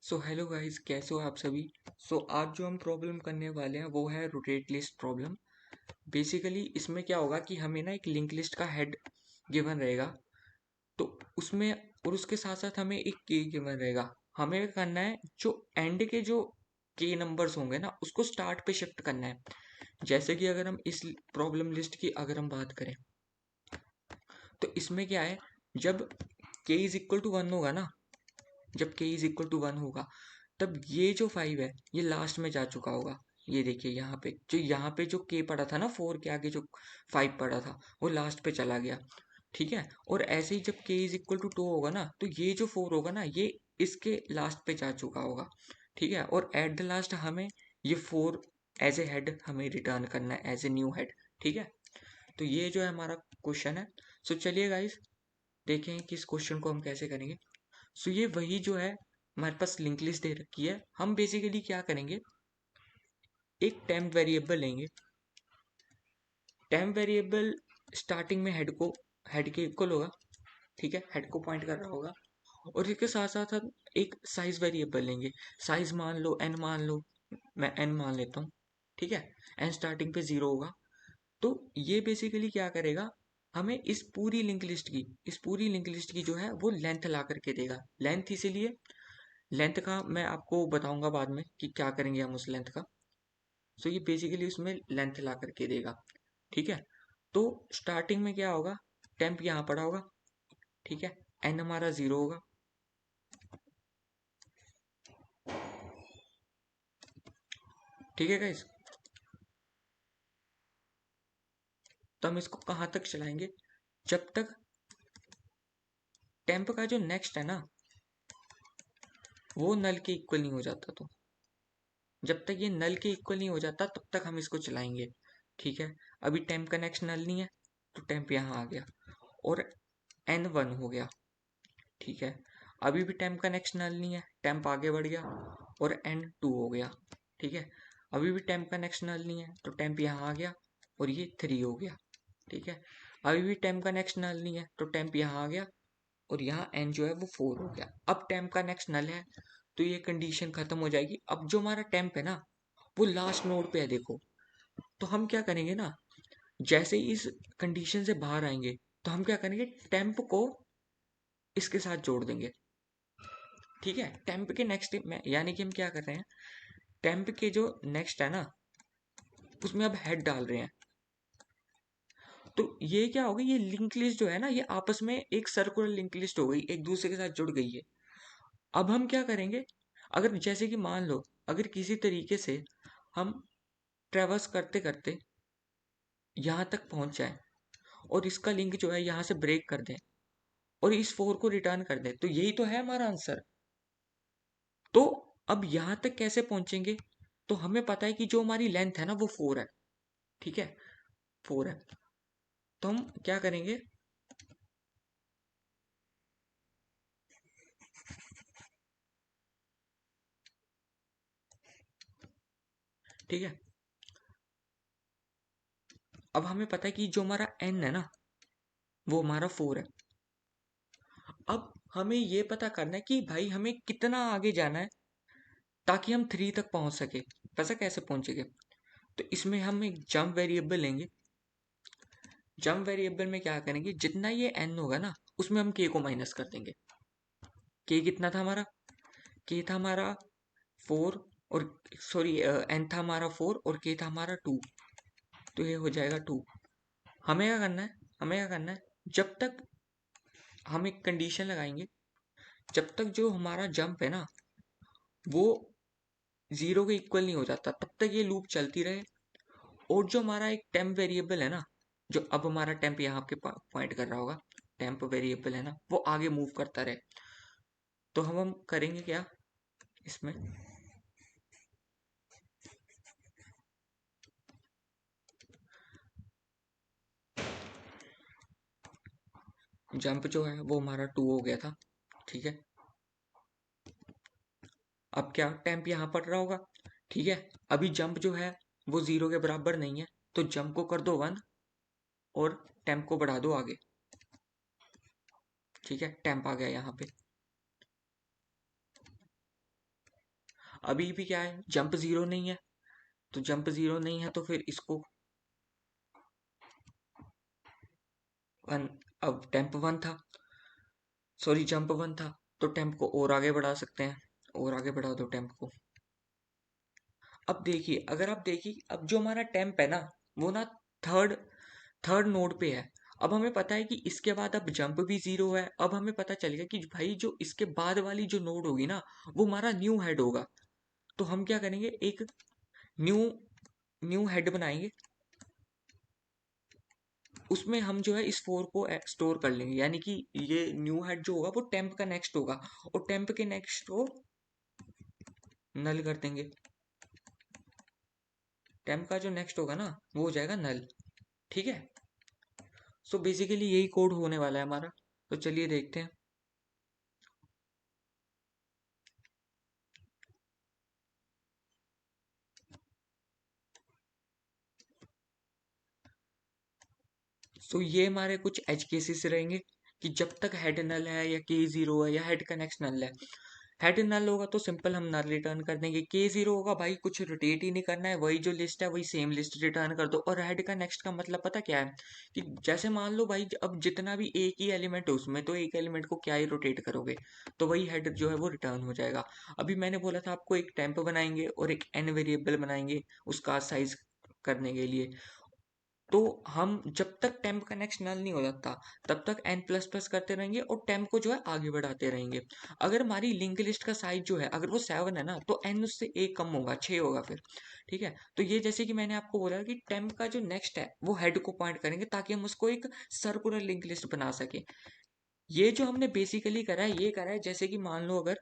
So hello guys, कैसे हो आप सभी। आज जो हम प्रॉब्लम करने वाले हैं वो है रोटेट लिस्ट प्रॉब्लम। बेसिकली इसमें क्या होगा कि हमें ना एक लिंक लिस्ट का हेड गिवन रहेगा, तो उसमें और उसके साथ साथ हमें एक के गिवन रहेगा। हमें करना है जो एंड के जो के नंबर्स होंगे ना उसको स्टार्ट पे शिफ्ट करना है। जैसे कि अगर हम इस प्रॉब्लम लिस्ट की अगर हम बात करें तो इसमें क्या है, जब के इज इक्वल टू वन होगा ना, जब के इज इक्वल टू वन होगा तब ये जो फाइव है ये लास्ट में जा चुका होगा। ये देखिए यहाँ पे जो के पड़ा था ना, फोर के आगे जो फाइव पड़ा था वो लास्ट पे चला गया। ठीक है, और ऐसे ही जब के इज इक्वल टू टू होगा ना तो ये जो फोर होगा ना ये इसके लास्ट पे जा चुका होगा। ठीक है, और एट द लास्ट हमें ये फोर एज ए हेड हमें रिटर्न करना है, एज ए न्यू हेड। ठीक है, तो ये जो है हमारा क्वेश्चन है। सो चलिए गाइस देखें कि इस क्वेश्चन को हम कैसे करेंगे। सो ये वही जो है हमारे पास लिंक लिस्ट दे रखी है। हम बेसिकली क्या करेंगे, एक टेम्प वेरिएबल लेंगे। टेम्प वेरिएबल स्टार्टिंग में हेड के इक्वल होगा। ठीक है, हेड को पॉइंट कर रहा होगा, और इसके साथ साथ हम एक साइज वेरिएबल लेंगे। साइज मान लो एन मान लो, मैं एन मान लेता हूँ। ठीक है, एन स्टार्टिंग पे जीरो होगा। तो ये बेसिकली क्या करेगा, हमें इस पूरी लिंक लिस्ट की जो है वो लेंथ ला करके देगा। लेंथ इसीलिए, लेंथ का मैं आपको बताऊंगा बाद में कि क्या करेंगे हम उस लेंथ का। सो ये बेसिकली उसमें लेंथ ला करके देगा। ठीक है, तो स्टार्टिंग में क्या होगा, टेम्प यहाँ पड़ा होगा। ठीक है, एन हमारा जीरो होगा। ठीक है गाइस, तो हम इसको कहाँ तक चलाएंगे, जब तक टेम्प का जो नेक्स्ट है ना वो नल के इक्वल नहीं हो जाता। तो जब तक ये नल के इक्वल नहीं हो जाता तब तक हम इसको चलाएंगे। ठीक है, अभी टेम्प का नेक्स्ट नल नहीं है तो टेम्प यहाँ आ गया और एन वन हो गया। ठीक है, अभी भी टेम्प का नेक्स्ट नल नहीं है, टेम्प आगे बढ़ गया और एन टू हो गया। ठीक है, अभी भी टेम्प का नेक्स्ट नल नहीं है तो टेम्प यहाँ आ गया और ये थ्री हो गया। ठीक है, अभी भी टेम्प का नेक्स्ट नल नहीं है तो टेम्प यहाँ आ गया और यहाँ एन जो है वो फोर हो गया। अब टेम्प का नेक्स्ट नल है तो ये कंडीशन खत्म हो जाएगी। अब जो हमारा टेम्प है ना वो लास्ट नोड पे है, देखो। तो हम क्या करेंगे ना, जैसे ही इस कंडीशन से बाहर आएंगे तो हम क्या करेंगे, टेम्प को इसके साथ जोड़ देंगे। ठीक है, टेम्प के नेक्स्ट में यानी कि हम क्या कर रहे हैं, टेम्प के जो नेक्स्ट है ना उसमें अब हेड डाल रहे हैं। तो ये क्या हो गई, ये लिंक लिस्ट जो है ना ये आपस में एक सर्कुलर लिंक लिस्ट हो गई, एक दूसरे के साथ जुड़ गई है। अब हम क्या करेंगे, अगर जैसे कि मान लो अगर किसी तरीके से हम ट्रेवर्स करते करते यहाँ तक पहुंच जाए और इसका लिंक जो है यहाँ से ब्रेक कर दें और इस फोर को रिटर्न कर दें, तो यही तो है हमारा आंसर। तो अब यहाँ तक कैसे पहुंचेंगे, तो हमें पता है कि जो हमारी लेंथ है ना वो फोर है। ठीक है, फोर है, तो हम क्या करेंगे, ठीक है, अब हमें पता है कि जो हमारा एन है ना वो हमारा फोर है। अब हमें ये पता करना है कि भाई हमें कितना आगे जाना है ताकि हम थ्री तक पहुंच सके। वैसा कैसे पहुंचेंगे, तो इसमें हम एक जंप वेरिएबल लेंगे। जंप वेरिएबल में क्या करेंगे, जितना ये एन होगा ना उसमें हम के को माइनस कर देंगे। के कितना था हमारा, के था हमारा फोर, और सॉरी एन था हमारा फोर और के था हमारा टू, तो ये हो जाएगा टू। हमें क्या करना है, हमें क्या करना है, जब तक हम एक कंडीशन लगाएंगे, जब तक जो हमारा जंप है ना वो जीरो के इक्वल नहीं हो जाता तब तक ये लूप चलती रहे। और जो हमारा एक टेम्प वेरिएबल है ना, जो अब हमारा टेम्प यहाँ पे पॉइंट कर रहा होगा, टेम्प वेरिएबल है ना वो आगे मूव करता रहे। तो हम करेंगे क्या इसमें, जंप जो है वो हमारा टू हो गया था। ठीक है, अब क्या टेम्प यहाँ पड़ रहा होगा। ठीक है, अभी जंप जो है वो जीरो के बराबर नहीं है, तो जंप को कर दो वन और टेम्प को बढ़ा दो आगे। ठीक है, टेम्प आ गया यहाँ पे। अभी भी क्या है, जंप जीरो नहीं है, तो जंप जीरो नहीं है तो फिर इसको वन, अब टेम्प वन था, सॉरी जंप वन था, तो टेम्प को और आगे बढ़ा सकते हैं, और आगे बढ़ा दो टेम्प को। अब देखिए, अगर आप देखिए, अब जो हमारा टेम्प है ना, वो ना थर्ड थर्ड नोड पे है। अब हमें पता है कि इसके बाद अब जंप भी जीरो है। अब हमें पता चल गया कि भाई जो इसके बाद वाली जो नोड होगी ना, वो हमारा न्यू हेड होगा। तो हम क्या करेंगे, एक न्यू न्यू हेड बनाएंगे, उसमें हम जो है इस फोर को स्टोर कर लेंगे, यानी कि ये न्यू हेड जो होगा वो टेम्प का नेक्स्ट होगा, और टेम्प के नेक्स्ट को नल कर देंगे। टेम्प का जो नेक्स्ट होगा ना, वो हो जाएगा नल। ठीक है, सो बेसिकली यही कोड होने वाला है हमारा। तो चलिए देखते हैं। सो ये हमारे कुछ एज केसेस रहेंगे कि जब तक हेड नल है या के जीरो है या हेड का नेक्स्ट नल है। हेड नल होगा तो सिंपल हम नल रिटर्न कर देंगे। के जीरो होगा, भाई कुछ रोटेट ही नहीं करना है, वही जो लिस्ट है वही सेम लिस्ट रिटर्न कर दो। और हेड का नेक्स्ट का मतलब पता क्या है, कि जैसे मान लो भाई अब जितना भी एक ही एलिमेंट है उसमें, तो एक एलिमेंट को क्या ही रोटेट करोगे, तो वही हेड जो है वो रिटर्न हो जाएगा। अभी मैंने बोला था आपको एक टेम्प बनाएंगे और एक एन वेरिएबल बनाएंगे उसका साइज करने के लिए। तो हम जब तक टेम्प का नेक्स्ट नल नहीं हो जाता, तब तक एन प्लस प्लस करते रहेंगे और टेम्प को जो है आगे बढ़ाते रहेंगे। अगर हमारी लिंक लिस्ट का साइज जो है अगर वो 7 है ना, तो एन उससे एक कम होगा, 6 होगा फिर। ठीक है, तो ये जैसे कि मैंने आपको बोला कि टेम्प का जो नेक्स्ट है वो हेड को पॉइंट करेंगे, ताकि हम उसको एक सर्कुलर लिंक लिस्ट बना सके। ये जो हमने बेसिकली करा है, ये करा है जैसे कि मान लो अगर,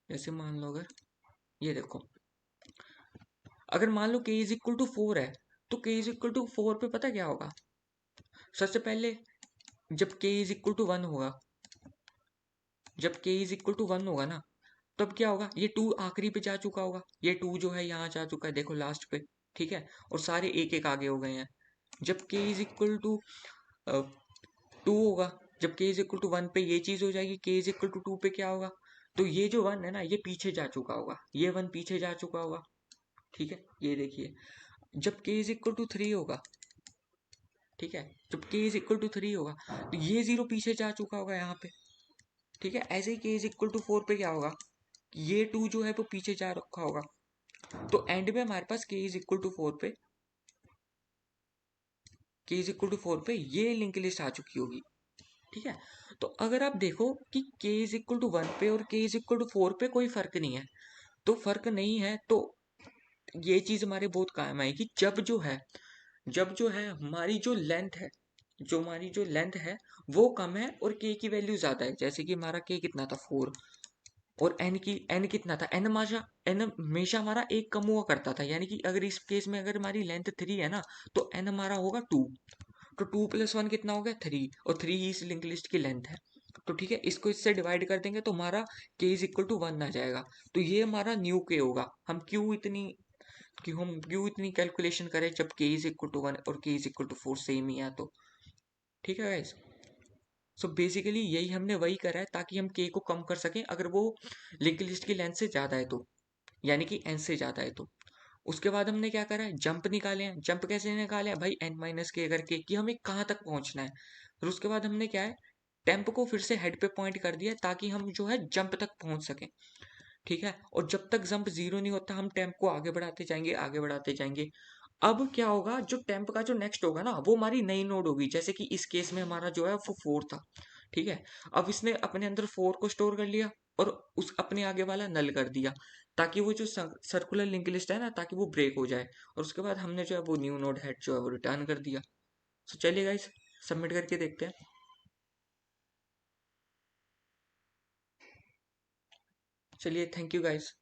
जैसे मान लो अगर, ये देखो, अगर मान लो के इज इक्वल टू 4 है, तो के इज इक्वल टू 4 पे पता क्या होगा, सबसे पहले जब k is equal to one होगा, जब k is equal to one होगा ना, तब क्या होगा, ये टू आखिरी पे जा चुका होगा, ये टू जो है यहाँ जा चुका है, देखो लास्ट पे। ठीक है, और सारे एक एक आगे हो गए हैं। जब k is equal to two होगा, जब k is equal to one पे ये चीज हो जाएगी, k is equal to two पे क्या होगा, तो ये जो वन है ना ये पीछे जा चुका होगा, ये वन पीछे जा चुका होगा। ठीक है, ये देखिए, जब k is equal to three होगा, ठीक है, जब k is equal to three होगा, तो ये जीरो पीछे जा चुका होगा यहाँ पे। ठीक है, ऐसे ही के इज इक्वल टू फोर पे क्या होगा, ये टू जो है वो पीछे जा रखा होगा। तो एंड में हमारे पास के इज इक्वल टू फोर पे, के इज इक्वल टू फोर पे ये लिंक लिस्ट आ चुकी होगी। ठीक है, तो अगर आप देखो कि के इज इक्वल टू वन पे और K is equal to four पे कोई फर्क नहीं है, तो फर्क नहीं है तो ये चीज हमारे बहुत काम आएगी। जब जो है हमारी जो लेंथ है, जो हमारी जो लेंथ है वो कम है और के की वैल्यू ज्यादा है, जैसे कि हमारा के कितना था, 4, और एन कितना था, एन हमेशा हमारा एक कम हुआ करता था, यानी कि अगर इस केस में अगर हमारी लेंथ 3 है ना, तो एन हमारा होगा 2। तो 2 प्लस 1 कितना हो गया, 3, और 3 ही इस लिंक लिस्ट की लेंथ है। तो ठीक है, इसको इससे डिवाइड कर देंगे तो हमारा के इज इक्वल टू वन आ जाएगा। तो ये हमारा न्यू के होगा। हम क्यों इतनी कैलकुलेशन करें जब के इज इक्वल टू वन और K is equal to four same ही है तो। ठीक है गाइस, सो बेसिकली यही हमने वही करा है ताकि हम के को कम कर सकें, अगर वो लिंक लिस्ट की लेंथ से ज़्यादा है तो, यानी कि एन से ज़्यादा है तो। उसके बाद हमने क्या करा है, जंप निकाले हैं। जंप कैसे निकाले हैं भाई, एन माइनस के करके, कि हमें कहाँ तक पहुंचना है। फिर उसके बाद हमने क्या है, टेम्प को फिर से हेड पे पॉइंट कर दिया ताकि हम जो है जंप तक पहुंच सकें। ठीक है, और जब तक जंप जीरो नहीं होता हम टेम्प को आगे बढ़ाते जाएंगे, आगे बढ़ाते जाएंगे। अब क्या होगा, जो टेम्प का जो नेक्स्ट होगा ना, वो हमारी नई नोड होगी, जैसे कि इस केस में हमारा जो है वो 4 था। ठीक है, अब इसने अपने अंदर 4 को स्टोर कर लिया और उस अपने आगे वाला नल कर दिया, ताकि वो जो सर्कुलर लिंक लिस्ट है ना, ताकि वो ब्रेक हो जाए। और उसके बाद हमने जो है वो न्यू नोड हेड जो है वो रिटर्न कर दिया। तो चलिए गाइस, सबमिट करके देखते हैं। चलिए, थैंक यू गाइस।